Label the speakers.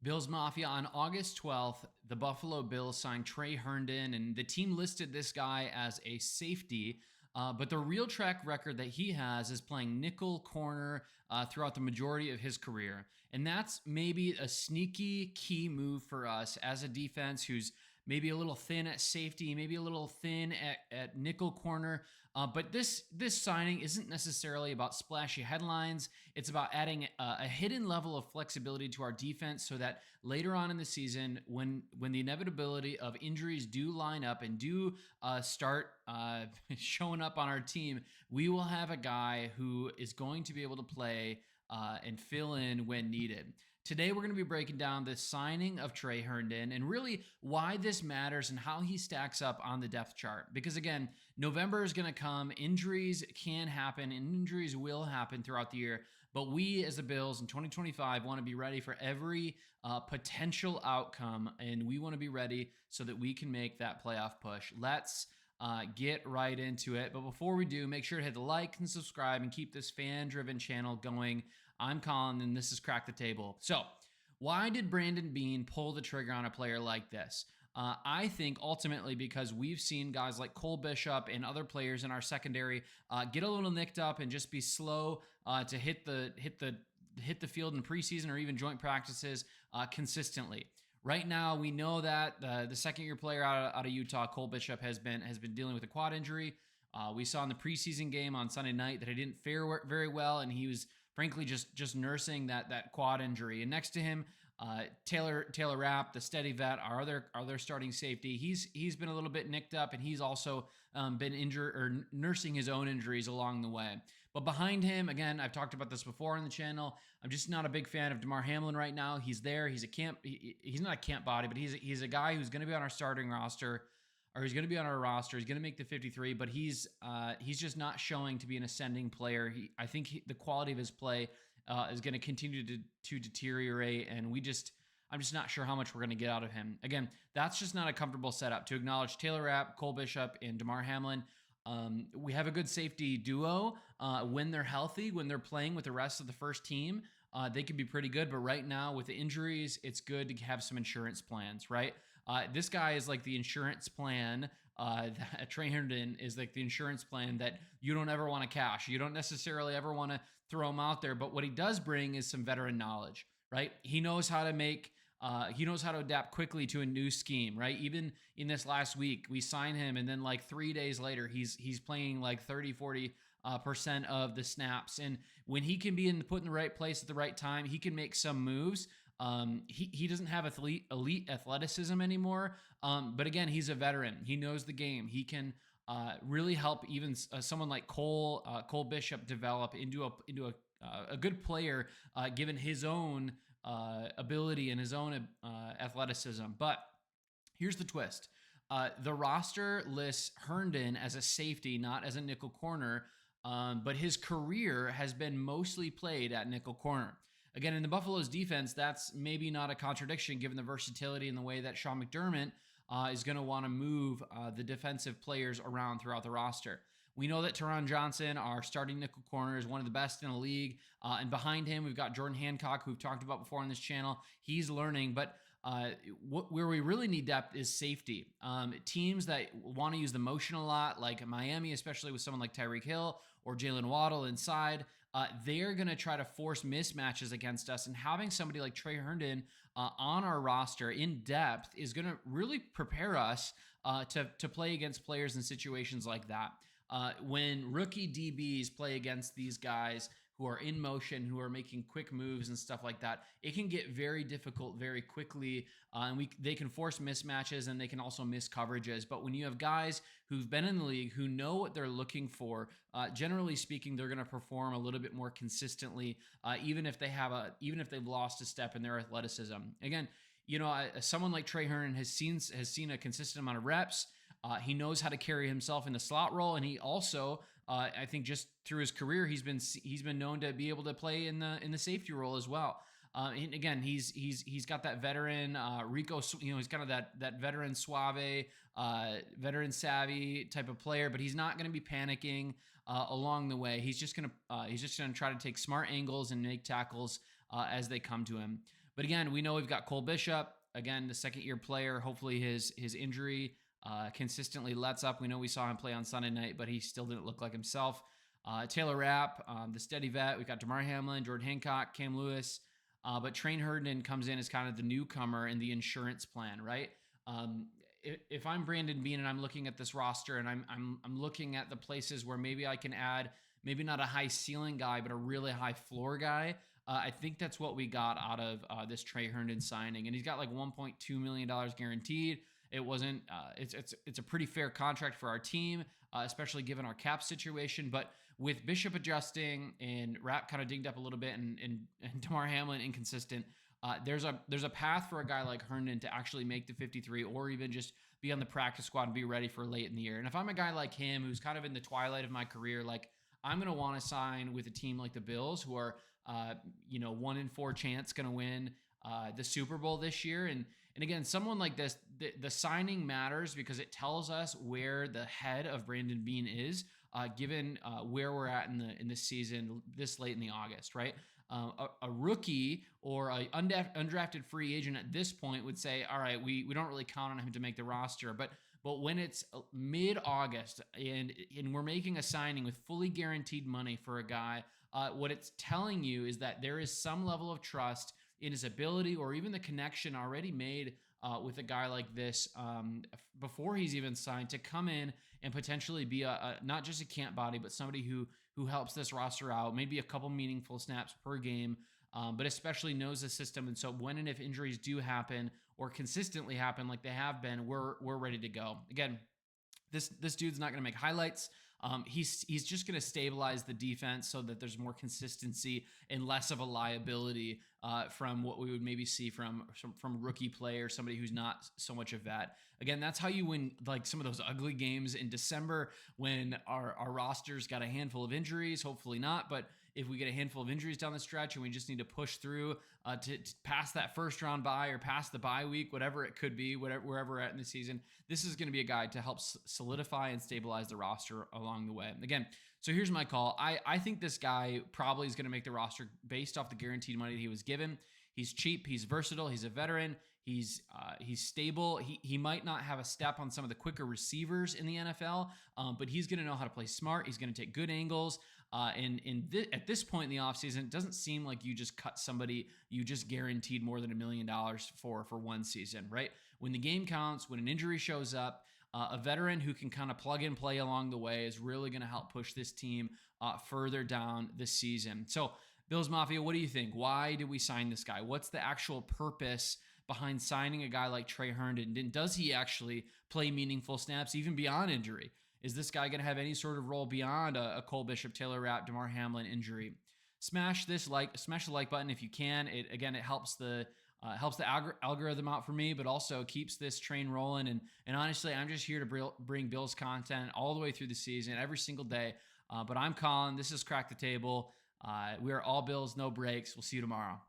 Speaker 1: Bills Mafia, on August 12th, the Buffalo Bills signed Trey Herndon, and the team listed this guy as a safety. But the real track record that he has is playing nickel corner throughout the majority of his career. And that's maybe a sneaky key move for us as a defense who's maybe a little thin at safety, maybe a little thin at nickel corner. But this signing isn't necessarily about splashy headlines. It's about adding a hidden level of flexibility to our defense so that later on in the season, when the inevitability of injuries do line up and do start showing up on our team, we will have a guy who is going to be able to play and fill in when needed. Today, we're going to be breaking down the signing of Trey Herndon and really why this matters and how he stacks up on the depth chart. Because again, November is going to come, injuries can happen, and injuries will happen throughout the year. But we as the Bills in 2025 want to be ready for every potential outcome, and we want to be ready so that we can make that playoff push. Let's get right into it. But before we do, make sure to hit the like and subscribe and keep this fan-driven channel going. I'm Colin, and this is Crack the Table. So, why did Brandon Beane pull the trigger on a player like this? I think ultimately because we've seen guys like Cole Bishop and other players in our secondary get a little nicked up and just be slow to hit the field in preseason or even joint practices consistently. Right now, we know that the second-year player out of Utah, Cole Bishop, has been dealing with a quad injury. We saw in the preseason game on Sunday night that he didn't fare very well, and he was frankly just nursing that quad injury. And next to him, Taylor Rapp, the steady vet, our other starting safety, he's been a little bit nicked up, and he's also been injured or nursing his own injuries along the way. But behind him, again, I've talked about this before on the channel, I'm just not a big fan of Damar Hamlin right now. He's there. He's not a camp body, but he's a guy who's going to be on our starting roster, or he's going to be on our roster. He's going to make the 53, but he's just not showing to be an ascending player. I think the quality of his play is going to continue to deteriorate, and I'm just not sure how much we're going to get out of him. Again, that's just not a comfortable setup to acknowledge Taylor Rapp, Cole Bishop, and Damar Hamlin. We have a good safety duo when they're healthy, when they're playing with the rest of the first team. They can be pretty good, but right now with the injuries, it's good to have some insurance plans, right? This guy is like the insurance plan. Trey Herndon is like the insurance plan that you don't ever want to cash. You don't necessarily ever want to throw him out there, but what he does bring is some veteran knowledge, right? He knows how to adapt quickly to a new scheme, right? Even in this last week, we sign him, and then like 3 days later, he's playing like 30-40% of the snaps. And when he can be put in the right place at the right time, he can make some moves. He doesn't have elite athleticism anymore. But again, he's a veteran. He knows the game. He can really help even someone like Cole Bishop develop into a good player, given his own ability and his own athleticism. But here's the twist. The roster lists Herndon as a safety, not as a nickel corner, but his career has been mostly played at nickel corner. Again, in the Buffalo's defense, that's maybe not a contradiction given the versatility and the way that Sean McDermott is going to want to move the defensive players around throughout the roster. We know that Teron Johnson, our starting nickel corner, is one of the best in the league. And behind him, we've got Jordan Hancock, who we've talked about before on this channel. He's learning, but where we really need depth is safety. Teams that want to use the motion a lot, like Miami, especially with someone like Tyreek Hill or Jalen Waddle inside, they're going to try to force mismatches against us. And having somebody like Trey Herndon on our roster in depth is going to really prepare us to play against players in situations like that. When rookie DBs play against these guys who are in motion, who are making quick moves and stuff like that, it can get very difficult very quickly, and they can force mismatches, and they can also miss coverages. But when you have guys who've been in the league, who know what they're looking for, generally speaking, they're going to perform a little bit more consistently, even if they've lost a step in their athleticism. Again, someone like Trey Herndon has seen a consistent amount of reps. He knows how to carry himself in the slot role, and he also, I think, just through his career, he's been known to be able to play in the safety role as well. And again, he's got that veteran Rico, he's kind of that veteran suave, veteran savvy type of player, but he's not going to be panicking along the way. He's just going to try to take smart angles and make tackles as they come to him. But again, we know we've got Cole Bishop, again, the second-year player. Hopefully his injury consistently lets up. We know we saw him play on Sunday night, but he still didn't look like himself. Taylor Rapp, the steady vet. We've got Damar Hamlin, Jordan Hancock, Cam Lewis. But Trey Herndon comes in as kind of the newcomer in the insurance plan, right? If I'm Brandon Beane and I'm looking at this roster and I'm looking at the places where maybe I can add maybe not a high ceiling guy, but a really high floor guy. I think that's what we got out of this Trey Herndon signing, and he's got like $1.2 million guaranteed. It wasn't. It's a pretty fair contract for our team, especially given our cap situation. But with Bishop adjusting and Rapp kind of dinged up a little bit, and Damar Hamlin inconsistent, there's a path for a guy like Herndon to actually make the 53, or even just be on the practice squad and be ready for late in the year. And if I'm a guy like him who's kind of in the twilight of my career, like I'm going to want to sign with a team like the Bills, who are 1 in 4 chance going to win the Super Bowl this year. And again, someone like this, the signing matters because it tells us where the head of Brandon Beane is, given where we're at in the season this late in the August, right? A rookie or an undrafted free agent at this point would say, all right, we don't really count on him to make the roster. But when it's mid-August and we're making a signing with fully guaranteed money for a guy, what it's telling you is that there is some level of trust in his ability, or even the connection already made with a guy like this before he's even signed, to come in and potentially be a not just a camp body, but somebody who helps this roster out, maybe a couple meaningful snaps per game, but especially knows the system. And so when and if injuries do happen or consistently happen like they have been, we're ready to go. Again, this dude's not going to make highlights. He's just going to stabilize the defense so that there's more consistency and less of a liability from what we would maybe see from rookie play or somebody who's not so much a vet. Again, that's how you win like some of those ugly games in December when our roster's got a handful of injuries. Hopefully not, but if we get a handful of injuries down the stretch and we just need to push through to pass that first round bye or pass the bye week, whatever it could be, wherever we're at in the season, this is going to be a guy to help solidify and stabilize the roster along the way. Again, so here's my call. I think this guy probably is going to make the roster based off the guaranteed money that he was given. He's cheap. He's versatile. He's a veteran. He's stable. He might not have a step on some of the quicker receivers in the NFL, but he's going to know how to play smart. He's going to take good angles. At this point in the offseason, it doesn't seem like you just cut somebody you just guaranteed more than $1 million for one season, right? When the game counts, when an injury shows up, a veteran who can kind of plug and play along the way is really going to help push this team further down the season. So, Bills Mafia, what do you think? Why did we sign this guy? What's the actual purpose behind signing a guy like Trey Herndon? And does he actually play meaningful snaps even beyond injury? Is this guy going to have any sort of role beyond a Cole Bishop, Taylor Rapp, Damar Hamlin injury? Smash the like button if you can. It helps the algorithm out for me, but also keeps this train rolling. And honestly, I'm just here to bring Bills content all the way through the season, every single day. But I'm Colin. This is Crack the Table. We are all Bills, no breaks. We'll see you tomorrow.